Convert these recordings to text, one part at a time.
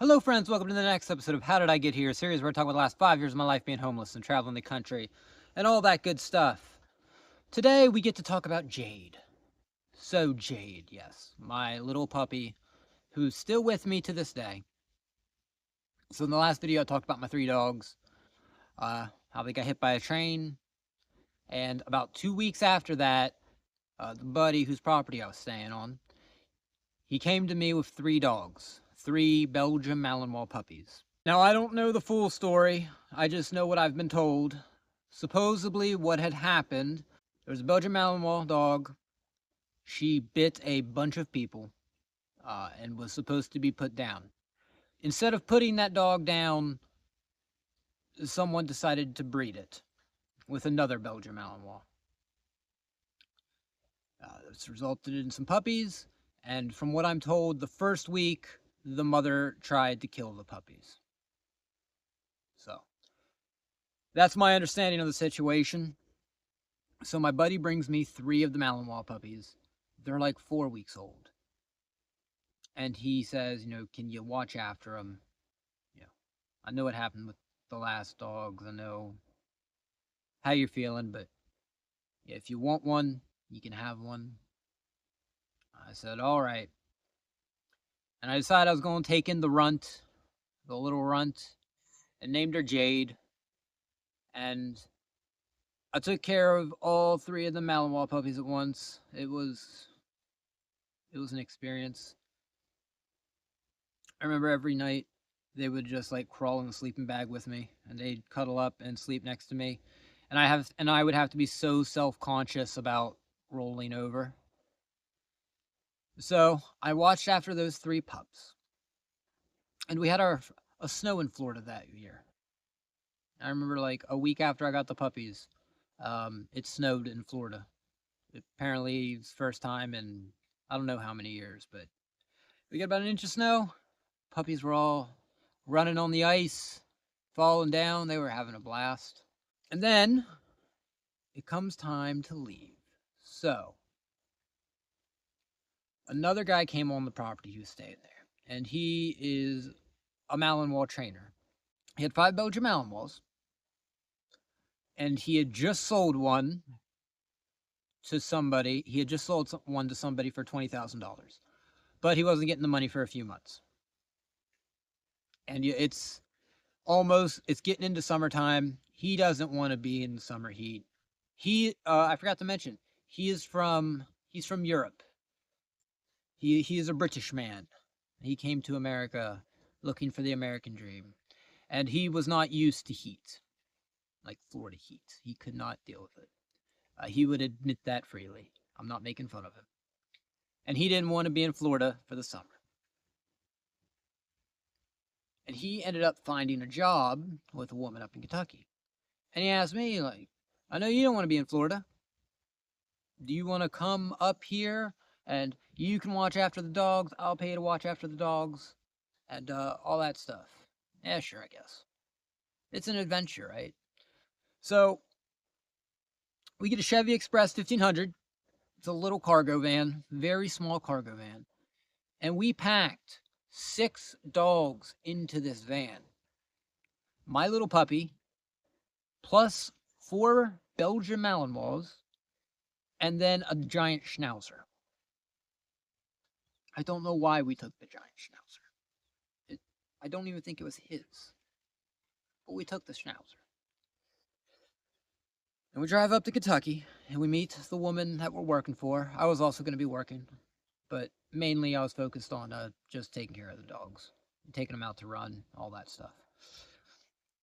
Hello friends, welcome to the next episode of How Did I Get Here, a series where I talk about the last 5 years of my life being homeless and traveling the country and all that good stuff. Today we get to talk about Jade. So Jade, yes, my little puppy who's still with me to this day. So in the last video I talked about my 3 dogs, how they got hit by a train, and about 2 weeks after that, the buddy whose property I was staying on, he came to me with 3 dogs, 3 Belgian Malinois puppies. Now, I don't know the full story. I just know what I've been told. Supposedly, what had happened, there was a Belgian Malinois dog. She bit a bunch of people and was supposed to be put down. Instead of putting that dog down, someone decided to breed it with another Belgian Malinois. This resulted in some puppies, and from what I'm told, the first week, the mother tried to kill the puppies. So, that's my understanding of the situation. So my buddy brings me 3 of the Malinois puppies. They're like 4 weeks old. And he says, can you watch after them? I know what happened with the last dogs. I know how you're feeling, but if you want one, you can have one. I said, all right. And I decided I was going to take in the runt, the little runt, and named her Jade. And I took care of all 3 of the Malinois puppies at once. It was an experience. I remember every night they would just like crawl in the sleeping bag with me, and they'd cuddle up and sleep next to me. And I would have to be so self-conscious about rolling over. So I watched after those 3 pups. And we had a snow in Florida that year. I remember like a week after I got the puppies, it snowed in Florida. Apparently it's the first time in I don't know how many years, but we got about an inch of snow. Puppies were all running on the ice, falling down. They were having a blast. And then it comes time to leave. So another guy came on the property who was staying there, and he is a Malinois trainer. He had 5 Belgian Malinois, and he had just sold one to somebody. He had just sold one to somebody for $20,000, but he wasn't getting the money for a few months. And it's getting into summertime. He doesn't want to be in the summer heat. I forgot to mention, he's from Europe. He is a British man. He came to America looking for the American dream. And he was not used to heat, like Florida heat. He could not deal with it. He would admit that freely. I'm not making fun of him. And he didn't want to be in Florida for the summer. And he ended up finding a job with a woman up in Kentucky. And he asked me, like, I know you don't want to be in Florida. Do you want to come up here and you can watch after the dogs? I'll pay you to watch after the dogs and all that stuff. Yeah, sure, I guess. It's an adventure, right? So we get a Chevy Express 1500. It's a little cargo van, very small cargo van. And we packed 6 dogs into this van. My little puppy, plus 4 Belgian Malinois, and then a giant Schnauzer. I don't know why we took the giant Schnauzer. I don't even think it was his. But we took the Schnauzer. And we drive up to Kentucky, and we meet the woman that we're working for. I was also going to be working, but mainly I was focused on just taking care of the dogs, taking them out to run, all that stuff.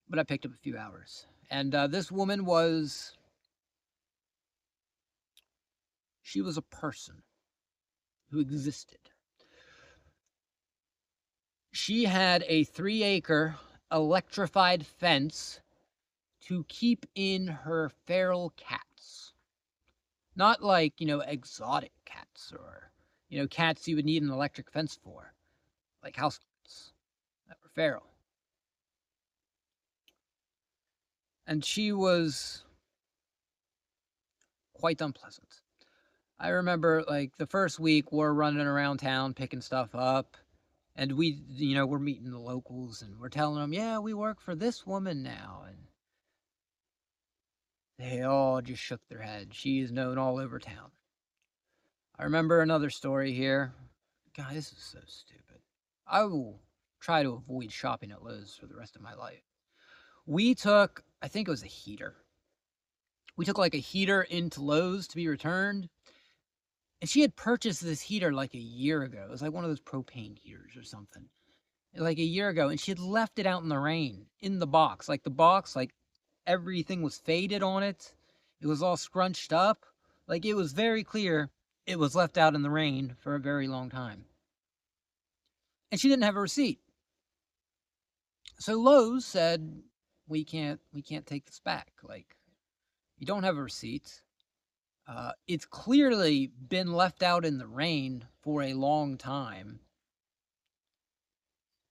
But I picked up a few hours. And this woman she was a person who existed. She had a 3-acre electrified fence to keep in her feral cats. Not like, exotic cats or, cats you would need an electric fence for. Like house cats that were feral. And she was quite unpleasant. I remember, like, the first week we're running around town picking stuff up, And we're meeting the locals and we're telling them, yeah, we work for this woman now. And they all just shook their head. She is known all over town. I remember another story here. God, this is so stupid. I will try to avoid shopping at Lowe's for the rest of my life. We took, I think it was a heater. We took like a heater into Lowe's to be returned. And she had purchased this heater like a year ago. It was like one of those propane heaters or something. Like a year ago. And she had left it out in the rain in the box. Like the box, like everything was faded on it. It was all scrunched up. Like it was very clear it was left out in the rain for a very long time. And she didn't have a receipt. So Lowe's said, we can't take this back. Like, you don't have a receipt. It's clearly been left out in the rain for a long time.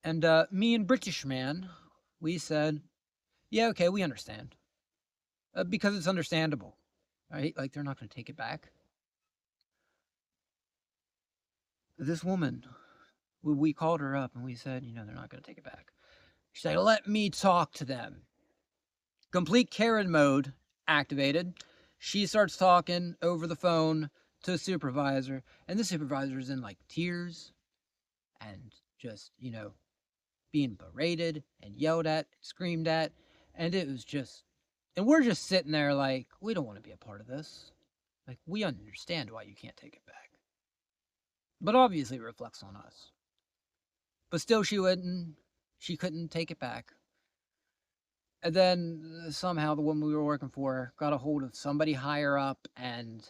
And me and British man, we said, yeah, okay, we understand. Because it's understandable, right? Like, they're not going to take it back. This woman, we called her up and we said, they're not going to take it back. She said, let me talk to them. Complete Karen mode activated. She starts talking over the phone to a supervisor, and the supervisor's in like tears and just, being berated and yelled at, screamed at, and it was just, and we're just sitting there like, we don't want to be a part of this. Like, we understand why you can't take it back. But obviously it reflects on us. But still, she couldn't take it back. And then somehow the woman we were working for got a hold of somebody higher up, and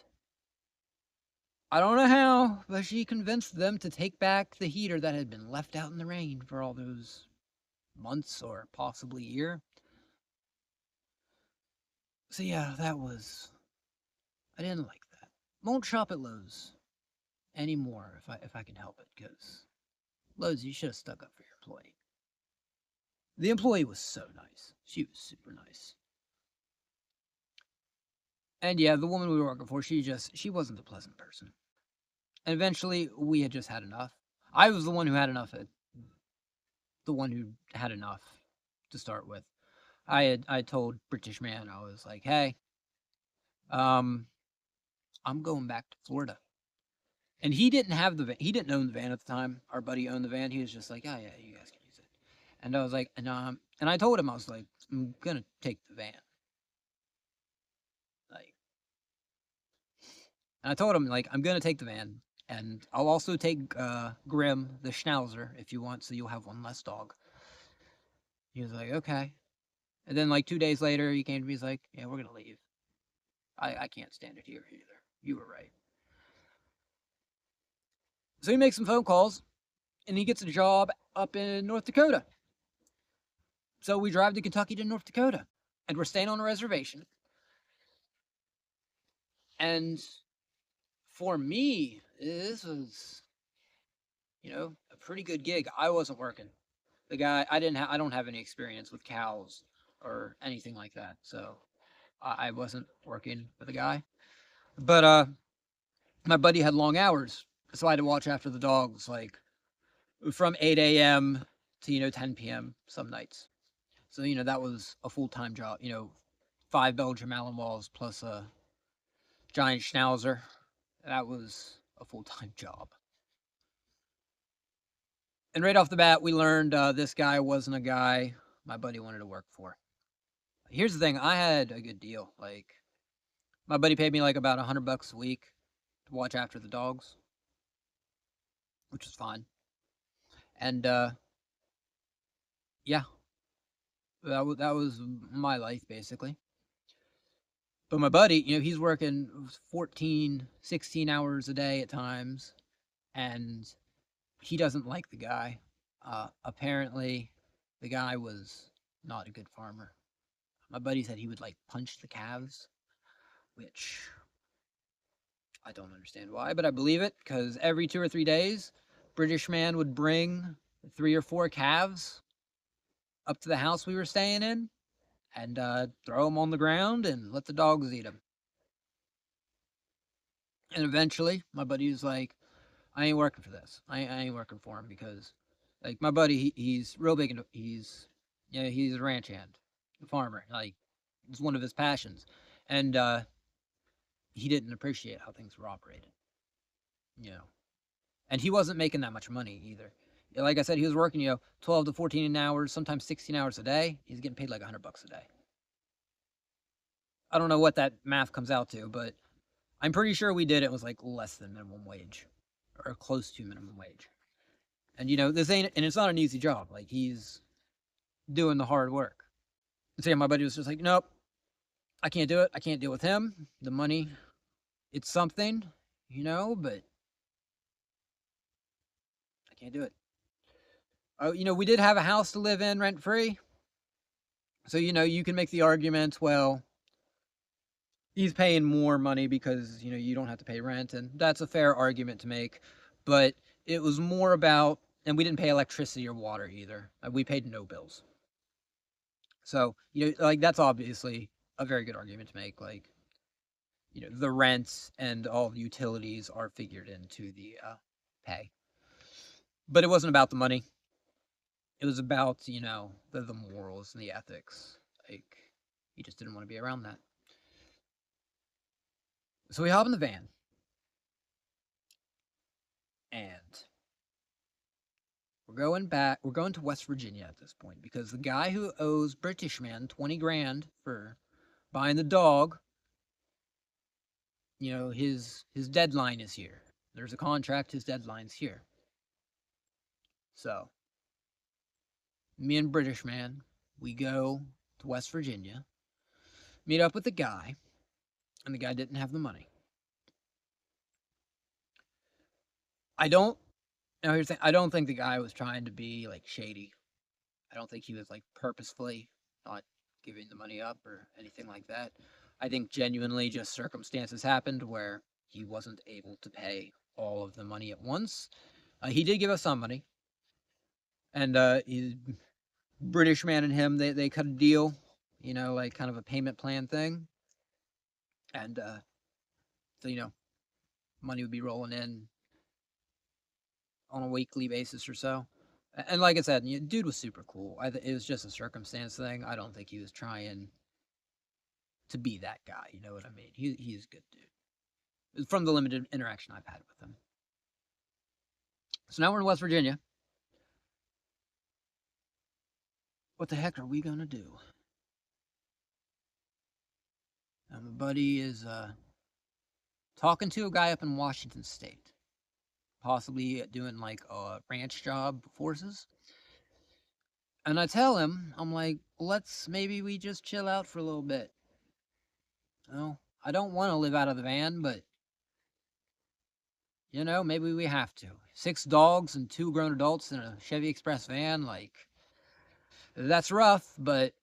I don't know how, but she convinced them to take back the heater that had been left out in the rain for all those months or possibly a year. So yeah, I didn't like that. Won't shop at Lowe's anymore if I can help it, because Lowe's, you should have stuck up for your employee. The employee was so nice. She was super nice. And yeah, the woman we were working for, she wasn't a pleasant person. And eventually, we had just had enough. I was the one who had enough. The one who had enough to start with. I told British man, I was like, hey, I'm going back to Florida. And he didn't have the van. He didn't own the van at the time. Our buddy owned the van. He was just like, oh yeah, you guys can use it. And I was like, and I told him, I was like, I'm gonna take the van. Like, and I told him, like, I'm gonna take the van. And I'll also take Grim, the Schnauzer, if you want, so you'll have one less dog. He was like, okay. And then, like, 2 days later, he came to me, he's like, yeah, we're going to leave. I can't stand it here either. You were right. So he makes some phone calls, and he gets a job up in North Dakota. So we drive to Kentucky to North Dakota, and we're staying on a reservation. And for me, this was, a pretty good gig. I wasn't working. The guy, I don't have any experience with cows or anything like that, so I wasn't working with a guy. But my buddy had long hours, so I had to watch after the dogs, like from 8 a.m. to 10 p.m. some nights. So that was a full-time job. 5 Belgian Malinois plus a giant Schnauzer. That was a full-time job. And right off the bat, we learned this guy wasn't a guy my buddy wanted to work for. Here's the thing: I had a good deal. Like, my buddy paid me like about $100 a week to watch after the dogs, which was fine. And yeah, that was my life basically. But my buddy, he's working 14, 16 hours a day at times, and he doesn't like the guy. Apparently, the guy was not a good farmer. My buddy said he would like punch the calves, which I don't understand why, but I believe it, because every 2 or 3 days, British man would bring 3 or 4 calves up to the house we were staying in and throw them on the ground and let the dogs eat them. And eventually, my buddy was like, I ain't working for this. I ain't working for him because Like my buddy, he's real big into he's a ranch hand, a farmer. Like it's one of his passions, and he didn't appreciate how things were operated. You know, and he wasn't making that much money either. Like I said, he was working 12 to 14 hours, sometimes 16 hours a day. He's getting paid like $100 a day. I don't know what that math comes out to, but I'm pretty sure we did it was like less than minimum wage or close to minimum wage. And this ain't, and it's not an easy job. Like he's doing the hard work. So yeah, my buddy was just like, nope, I can't do it. I can't deal with him. The money, it's something, but I can't do it. Oh, we did have a house to live in rent free. So, you can make the argument, well, he's paying more money because, you don't have to pay rent. And that's a fair argument to make. But it was more about, and we didn't pay electricity or water either. We paid no bills. So, like that's obviously a very good argument to make. Like, the rents and all the utilities are figured into the pay. But it wasn't about the money. It was about, the morals and the ethics. Like, he just didn't want to be around that. So we hop in the van. And we're going back. We're going to West Virginia at this point because the guy who owes British man 20 grand for buying the dog, his deadline is here. There's a contract. His deadline's here. So me and British man, we go to West Virginia, meet up with the guy, and the guy didn't have the money. I don't. Now here's the thing. I don't think the guy was trying to be like shady. I don't think he was like purposefully not giving the money up or anything like that. I think genuinely just circumstances happened where he wasn't able to pay all of the money at once. He did give us some money, and British man and him they cut a deal, like kind of a payment plan thing, and so money would be rolling in on a weekly basis or so. And like I said, dude was super cool. It was just a circumstance thing. I don't think he was trying to be that guy. You know what I mean? He's a good dude. From the limited interaction I've had with him. So now we're in West Virginia. What the heck are we gonna do? My buddy is talking to a guy up in Washington State, possibly doing like a ranch job forces. And I tell him, I'm like, maybe we just chill out for a little bit. I don't want to live out of the van, but maybe we have to. 6 dogs and 2 grown adults in a Chevy Express van, like that's rough, but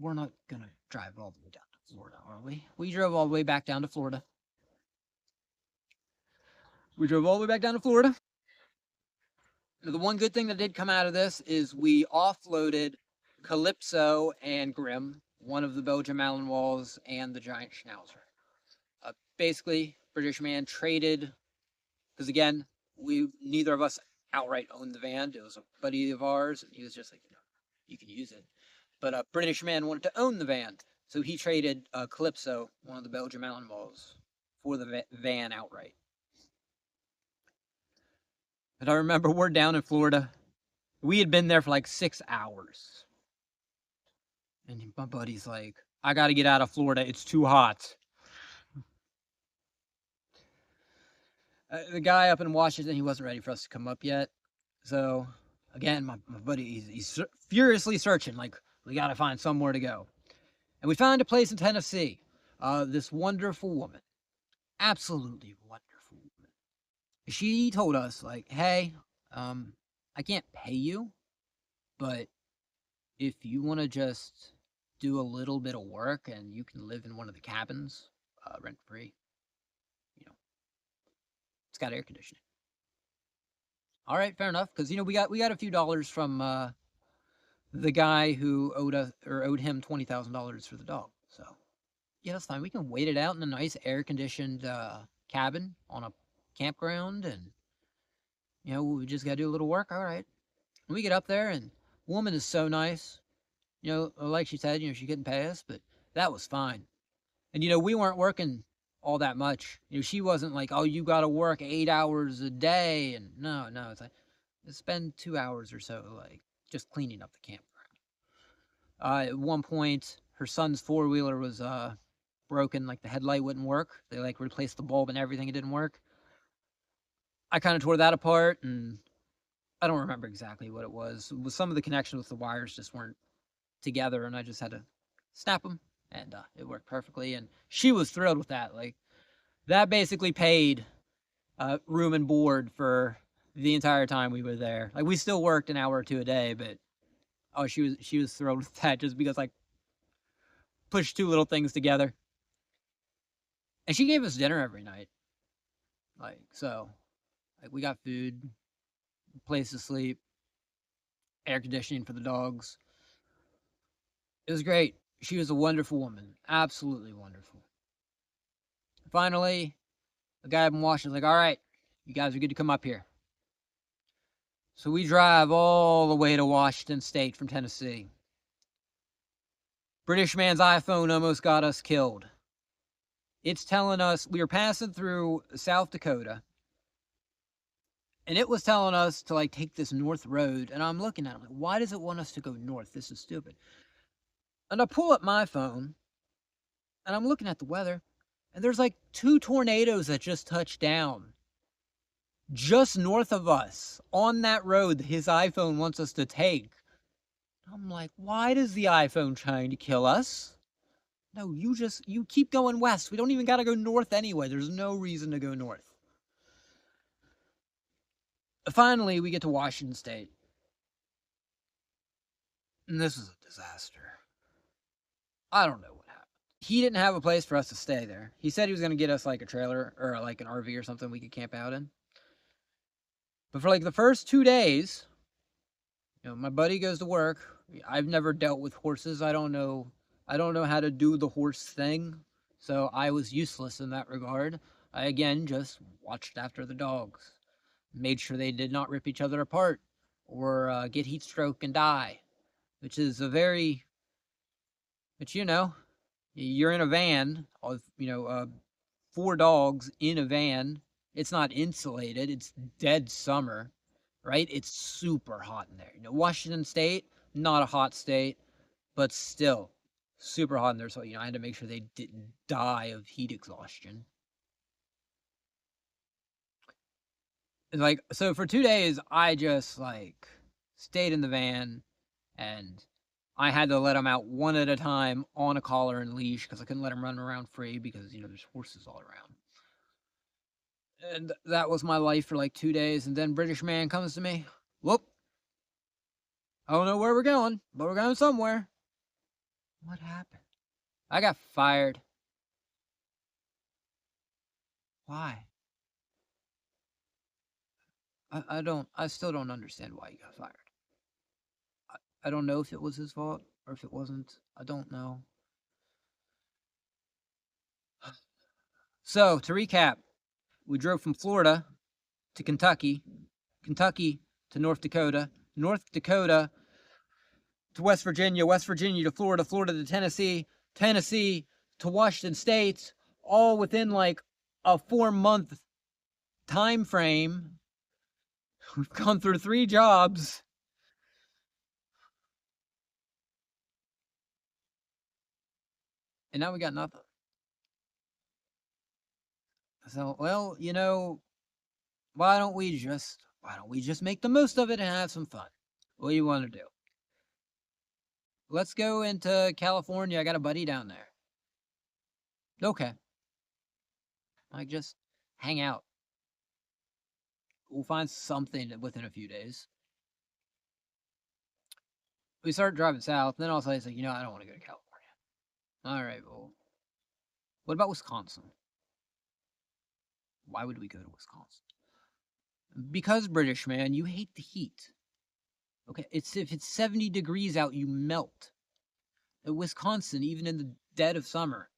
we're not gonna drive all the way down to Florida, are we? We drove all the way back down to Florida. The one good thing that did come out of this is we offloaded Calypso and Grim, one of the Belgian Malinois and the giant Schnauzer. Basically, British man traded, because again, neither of us outright owned the van. It was a buddy of ours, and he was just like, you can use it. But a British man wanted to own the van, so he traded Calypso, one of the Belgian Malinois, for the van outright. And I remember we're down in Florida. We had been there for like 6 hours. And my buddy's like, I gotta get out of Florida. It's too hot. The guy up in Washington, he wasn't ready for us to come up yet. So, again, my buddy, he's furiously searching. Like, we gotta find somewhere to go. And we found a place in Tennessee. This wonderful woman. Absolutely wonderful woman. She told us, like, hey, I can't pay you, but if you want to just do a little bit of work and you can live in one of the cabins, rent free, it's got air conditioning. All right, fair enough, because we got a few dollars from the guy who owed him $20,000 for the dog. So yeah, that's fine. We can wait it out in a nice air conditioned cabin on a campground, and We just got to do a little work. All right. And we get up there, and woman is so nice. Like she said, she couldn't pay us, but that was fine. And, we weren't working all that much. She wasn't like, oh, you got to work 8 hours a day. And no, it's like, spend 2 hours or so, like, just cleaning up the campground. At one point, her son's four-wheeler was broken. Like, the headlight wouldn't work. They, like, replaced the bulb and everything. It didn't work. I kind of tore that apart, and I don't remember exactly what it was. Some of the connections with the wires just weren't together, and I just had to snap them, and it worked perfectly. And she was thrilled with that. Like, that basically paid room and board for the entire time we were there. Like, we still worked an hour or two a day, but she was thrilled with that, just because I pushed two little things together. And she gave us dinner every night. Like, we got food, place to sleep, air conditioning for the dogs. It was great. She was a wonderful woman. Absolutely wonderful. Finally, the guy up in Washington's like, all right, you guys are good to come up here. So we drive all the way to Washington State from Tennessee. British man's iPhone almost got us killed. It's telling us, we were passing through South Dakota, and it was telling us to, like, take this north road. And I'm looking at it, like, why does it want us to go north? This is stupid. And I pull up my phone, and I'm looking at the weather, and there's like 2 tornadoes that just touched down just north of us on that road that his iPhone wants us to take. I'm like, why does the iPhone trying to kill us? No, you keep going west. We don't even got to go north anyway. There's no reason to go north. Finally, we get to Washington State. And this is a disaster. I don't know what happened. He didn't have a place for us to stay there. He said he was going to get us like a trailer or like an RV or something we could camp out in. But for like the first 2 days, my buddy goes to work. I've never dealt with horses. I don't know how to do the horse thing. So I was useless in that regard. I, again, just watched after the dogs. Made sure they did not rip each other apart or get heat stroke and die. Which is a very... But, you're in a van of, 4 dogs in a van. It's not insulated. It's dead summer, right? It's super hot in there. Washington State, not a hot state, but still super hot in there. So, I had to make sure they didn't die of heat exhaustion. And so for 2 days, I just stayed in the van, and I had to let them out one at a time on a collar and leash because I couldn't let them run around free because, there's horses all around. And that was my life for 2 days. And then British man comes to me. Whoop. I don't know where we're going, but we're going somewhere. What happened? I got fired. Why? I still don't understand why he got fired. I don't know if it was his fault or if it wasn't. I don't know. So, to recap, we drove from Florida to Kentucky, Kentucky to North Dakota, North Dakota to West Virginia to Florida, Florida to Tennessee, Tennessee to Washington State, all within a 4-month time frame. We've gone through 3 jobs. And now we got nothing. So, well, why don't we just make the most of it and have some fun? What do you want to do? Let's go into California. I got a buddy down there. Okay. Just hang out. We'll find something within a few days. We started driving south, and then all of a sudden it's I don't want to go to California. All right, well, what about Wisconsin? Why would we go to Wisconsin? Because, British man, you hate the heat. Okay, if it's 70 degrees out, you melt. In Wisconsin, even in the dead of summer,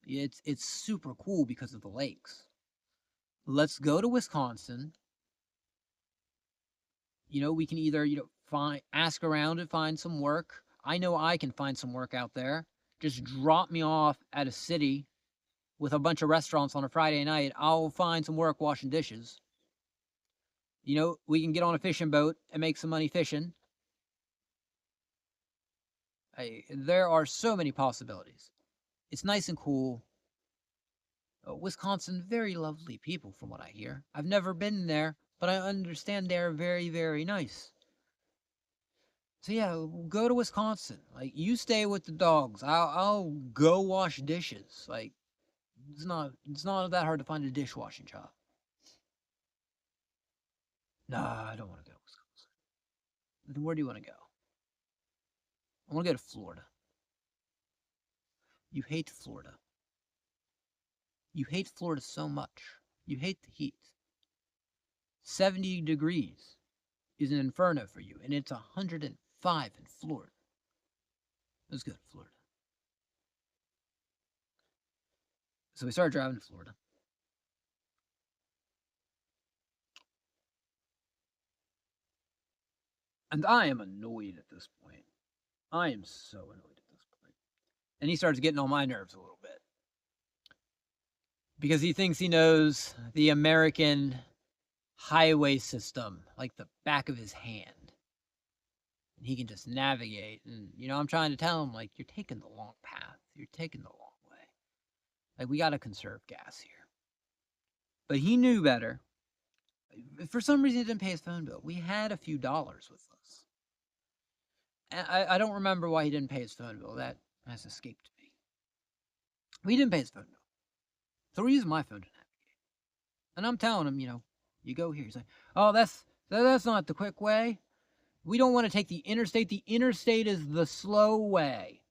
it's super cool because of the lakes. Let's go to Wisconsin. We can either, ask around and find some work. I know I can find some work out there. Just drop me off at a city with a bunch of restaurants on a Friday night. I'll find some work washing dishes. We can get on a fishing boat and make some money fishing. There are so many possibilities. It's nice and cool. Wisconsin, very lovely people from what I hear. I've never been there, but I understand they're very, very nice. So yeah, go to Wisconsin. Like, you stay with the dogs. I'll go wash dishes. Like, it's not that hard to find a dishwashing job. Nah, I don't want to go to Wisconsin. Then where do you want to go? I want to go to Florida. You hate Florida. You hate Florida so much. You hate the heat. 70 degrees is an inferno for you, and it's 105 in Florida. Let's go to Florida. So we started driving to Florida. And I am annoyed at this point. I am so annoyed at this point. And he starts getting on my nerves a little bit. Because he thinks he knows the American highway system like the back of his hand. And he can just navigate. And, I'm trying to tell him, like, you're taking the long path. You're taking the long way. Like, we got to conserve gas here. But he knew better. For some reason, he didn't pay his phone bill. We had a few dollars with us. And I don't remember why he didn't pay his phone bill. That has escaped me. But he didn't pay his phone bill. So we're using my phone to navigate. And I'm telling him, you go here. He's like, oh, that's not the quick way. We don't want to take the interstate. The interstate is the slow way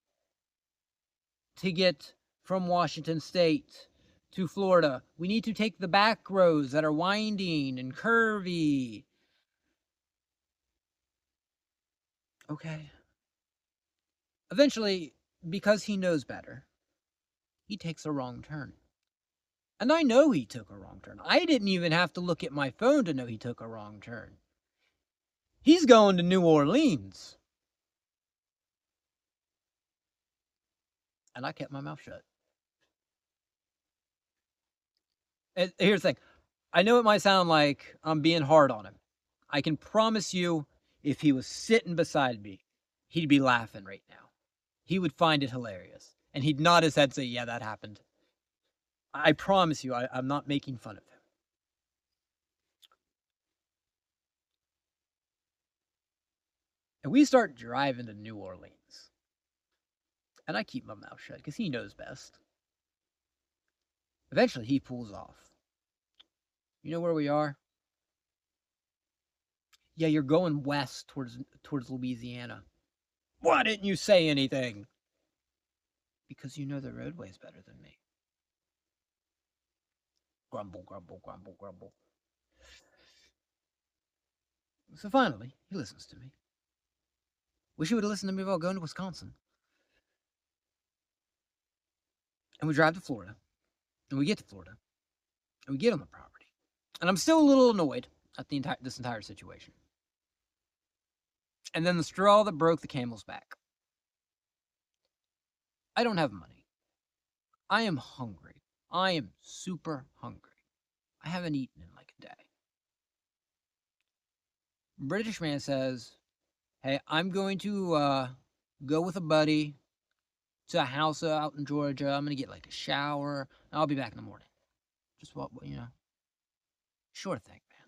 to get from Washington State to Florida. We need to take the back roads that are winding and curvy. Okay. Eventually, because he knows better, he takes a wrong turn. And I know he took a wrong turn. I didn't even have to look at my phone to know he took a wrong turn. He's going to New Orleans. And I kept my mouth shut. And here's the thing. I know it might sound like I'm being hard on him. I can promise you, if he was sitting beside me, he'd be laughing right now. He would find it hilarious. And he'd nod his head and say, yeah, that happened. I promise you, I'm not making fun of him. And we start driving to New Orleans. And I keep my mouth shut because he knows best. Eventually, he pulls off. You know where we are? Yeah, you're going west towards Louisiana. Why didn't you say anything? Because you know the roadways better than me. Grumble, grumble, grumble, grumble. So finally, he listens to me. Wish he would have listened to me about going to Wisconsin. And we drive to Florida. And we get to Florida. And we get on the property. And I'm still a little annoyed at this entire situation. And then the straw that broke the camel's back. I don't have money. I am hungry. I am super hungry. I haven't eaten in like a day. British man says, hey, I'm going to go with a buddy to a house out in Georgia. I'm going to get like a shower. And I'll be back in the morning. Just what, sure thing, man.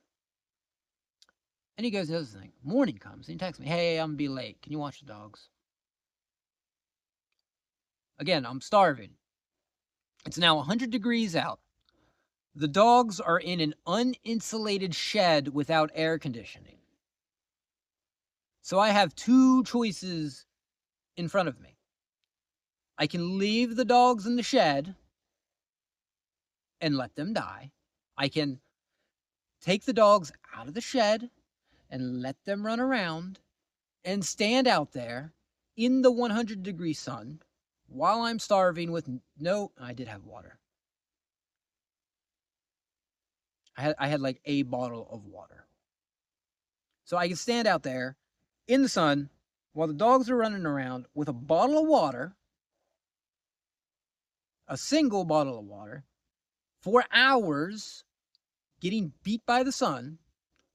And he goes, the other thing. Morning comes and he texts me, hey, I'm going to be late. Can you watch the dogs? Again, I'm starving. It's now 100 degrees out. The dogs are in an uninsulated shed without air conditioning. So I have two choices in front of me. I can leave the dogs in the shed and let them die. I can take the dogs out of the shed and let them run around and stand out there in the 100-degree sun while I'm starving with I did have water. I had like a bottle of water. So I can stand out there in the sun while the dogs are running around with a bottle of water, a single bottle of water, for hours getting beat by the sun,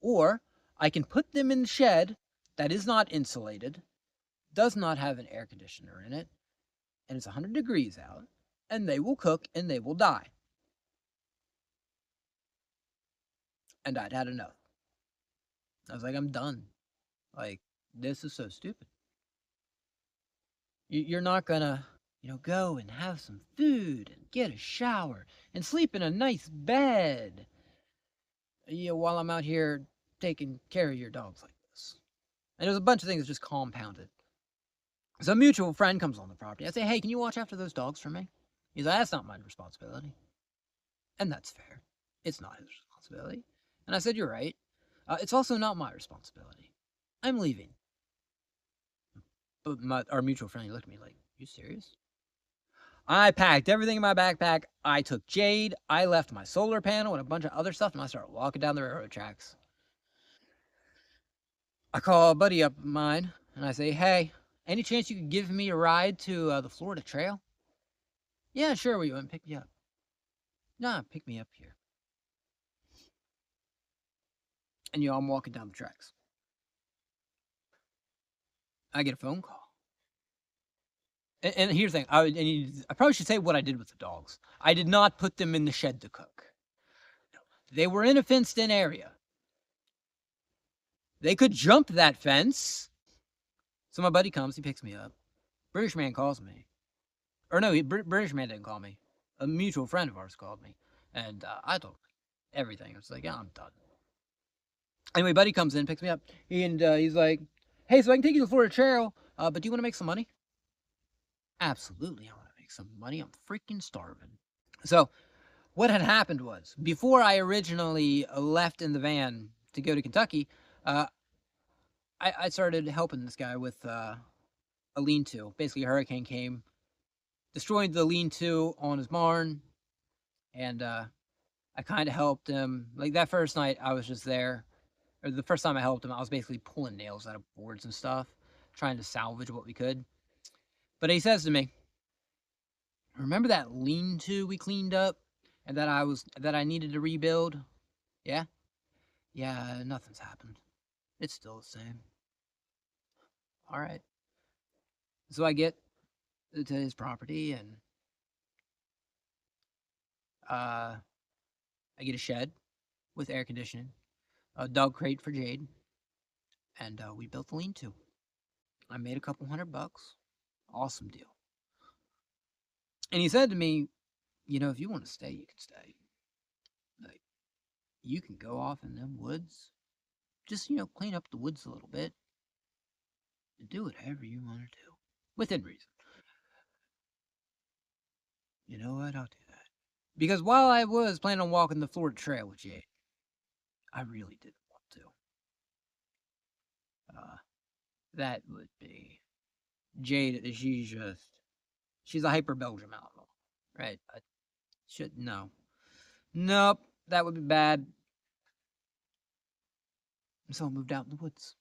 or I can put them in the shed that is not insulated, does not have an air conditioner in it, and it's 100 degrees out, and they will cook and they will die. And I'd had enough. I was like, I'm done. Like, this is so stupid. You're not gonna, go and have some food and get a shower and sleep in a nice bed, while I'm out here taking care of your dogs like this. And there's a bunch of things just compounded. So a mutual friend comes on the property. I say, hey, can you watch after those dogs for me? He's like, that's not my responsibility. And that's fair. It's not his responsibility. And I said, you're right. It's also not my responsibility. I'm leaving. But our mutual friend, he looked at me like, you serious? I packed everything in my backpack. I took Jade. I left my solar panel and a bunch of other stuff, and I started walking down the railroad tracks. I call a buddy up of mine, and I say, hey, any chance you could give me a ride to the Florida Trail? Yeah, sure. Will you want to pick me up? Nah, pick me up here. And, I'm walking down the tracks. I get a phone call. And here's the thing. I probably should say what I did with the dogs. I did not put them in the shed to cook. They were in a fenced-in area. They could jump that fence. So my buddy comes. He picks me up. British man calls me. Or no, British man didn't call me. A mutual friend of ours called me. And I told him everything. I was like, yeah, I'm done. Anyway, buddy comes in, picks me up. And he's like, hey, so I can take you to the Florida Trail, but do you want to make some money? Absolutely, I want to make some money. I'm freaking starving. So what had happened was, before I originally left in the van to go to Kentucky, I started helping this guy with a lean-to. Basically, a hurricane came, destroyed the lean-to on his barn, and I kind of helped him. Like, that first night, I was just there. Or the first time I helped him, I was basically pulling nails out of boards and stuff, trying to salvage what we could. But he says to me, remember that lean-to we cleaned up and that I needed to rebuild? Yeah? Yeah, nothing's happened. It's still the same. All right. So I get to his property, and I get a shed with air conditioning, a dog crate for Jade, and we built the lean-to. I made a couple $100. Awesome deal. And he said to me, if you want to stay, you can stay. Like, you can go off in them woods. Just, clean up the woods a little bit. And do whatever you want to do. Within reason. You know what? I'll do that. Because while I was planning on walking the Florida Trail with Jade, I really didn't want to. That would be Jade. She's a hyper Belgium outlaw, right? Nope, that would be bad. So I moved out in the woods,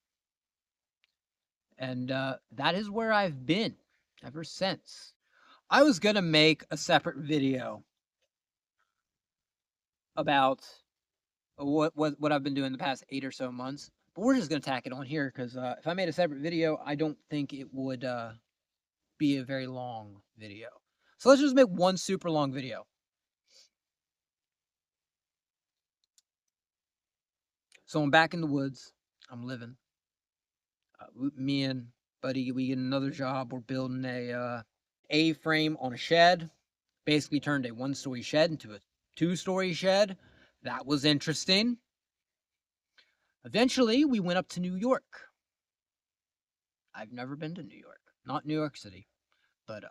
and that is where I've been ever since. I was gonna make a separate video about what I've been doing the past 8 or so months, but we're just gonna tack it on here because if I made a separate video, I don't think it would be a very long video. So let's just make one super long video. So I'm back in the woods. I'm living. Me and buddy, we get another job. We're building a A-frame on a shed. Basically turned a one-story shed into a two-story shed. That was interesting. Eventually, we went up to New York. I've never been to New York. Not New York City. But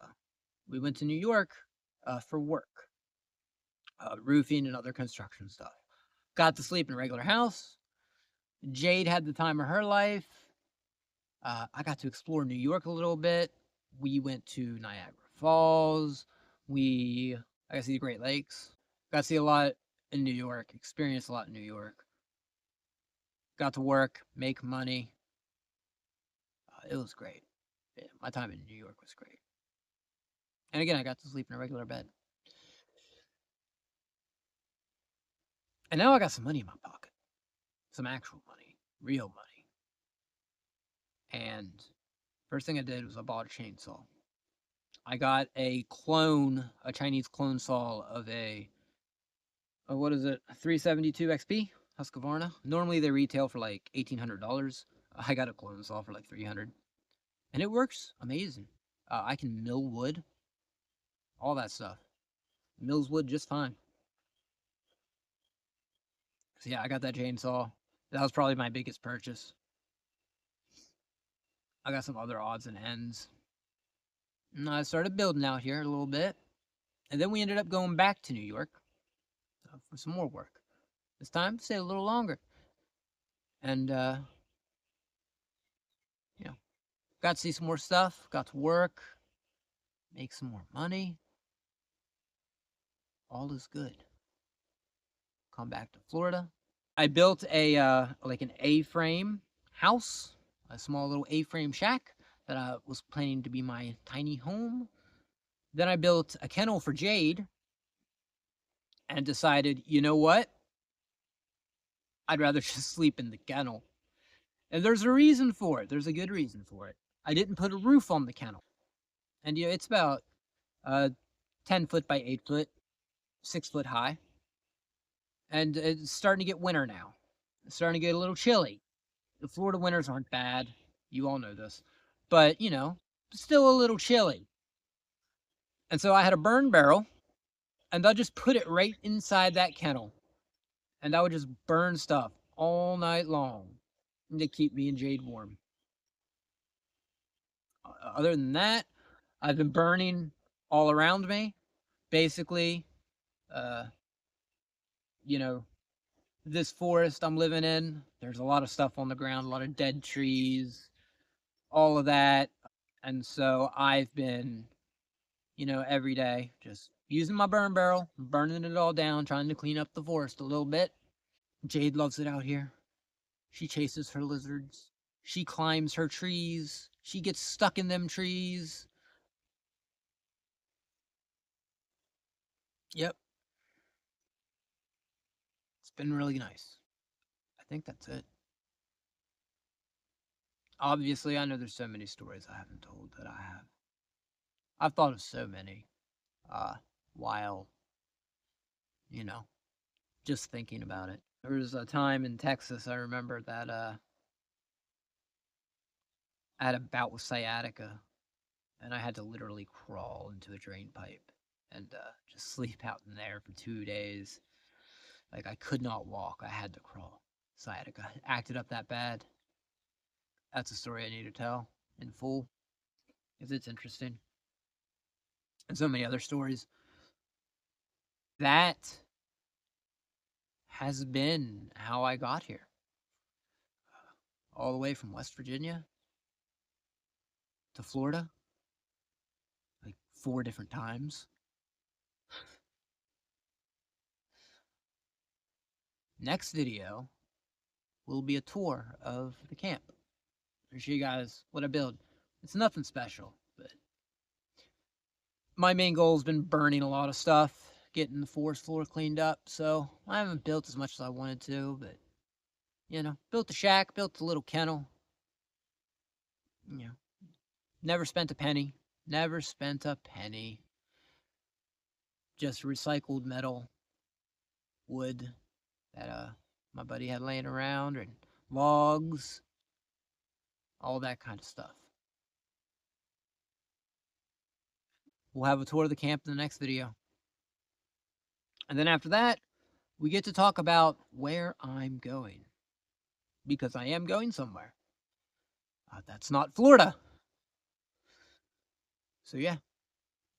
we went to New York for work. Roofing and other construction stuff. Got to sleep in a regular house. Jade had the time of her life. I got to explore New York a little bit. We went to Niagara Falls. I got to see the Great Lakes. Got to see a lot in New York. Experienced a lot in New York. got to work, make money. It was great. Yeah, my time in New York was great. And again, I got to sleep in a regular bed. And now I got some money in my pocket. Some actual money. Real money. And first thing I did was I bought a chainsaw. I got a Chinese clone saw of what is it, 372 XP Husqvarna. Normally they retail for like $1,800. I got a clone saw for like 300, and it works amazing. I can mill wood, all that stuff. Mills wood just fine. So yeah, I got that chainsaw. That was probably my biggest purchase. I got some other odds and ends. And I started building out here a little bit, and then we ended up going back to New York for some more work. This time, stay a little longer, and you know, got to see some more stuff. Got to work, make some more money. All is good. Come back to Florida. I built like an A-frame house, a small little A-frame shack that I was planning to be my tiny home. Then I built a kennel for Jade and decided, you know what? I'd rather just sleep in the kennel. And there's a reason for it. There's a good reason for it. I didn't put a roof on the kennel. And yeah, it's about 10 foot by 8 foot, 6 foot high. And it's starting to get winter now. It's starting to get a little chilly. The Florida winters aren't bad. You all know this. But, still a little chilly. And so I had a burn barrel, and I just put it right inside that kennel. And I would just burn stuff all night long to keep me and Jade warm. Other than that, I've been burning all around me. Basically, you know, this forest I'm living in, there's a lot of stuff on the ground, a lot of dead trees, all of that. And so I've been, every day just using my burn barrel, burning it all down, trying to clean up the forest a little bit. Jade loves it out here. She chases her lizards. She climbs her trees. She gets stuck in them trees. Yep. It's been really nice. I think that's it. Obviously, I know there's so many stories I haven't told that I have. I've thought of so many while, you know, just thinking about it. There was a time in Texas I remember that I had a bout with sciatica, and I had to literally crawl into a drain pipe and just sleep out in there for 2 days. Like, I could not walk. I had to crawl. Sciatica acted up that bad. That's a story I need to tell in full, because it's interesting. And so many other stories. That has been how I got here. All the way from West Virginia to Florida. Like 4 different times. Next video will be a tour of the camp. I'll show you guys what I build. It's nothing special, but my main goal has been burning a lot of stuff, getting the forest floor cleaned up, so I haven't built as much as I wanted to, but, built the shack, built the little kennel. Never spent a penny. Never spent a penny. Just recycled metal, wood that my buddy had laying around, and logs, all that kind of stuff. We'll have a tour of the camp in the next video. And then after that, we get to talk about where I'm going. Because I am going somewhere. That's not Florida. So yeah,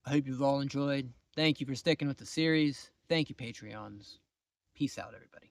I hope you've all enjoyed. Thank you for sticking with the series. Thank you, Patreons. Peace out, everybody.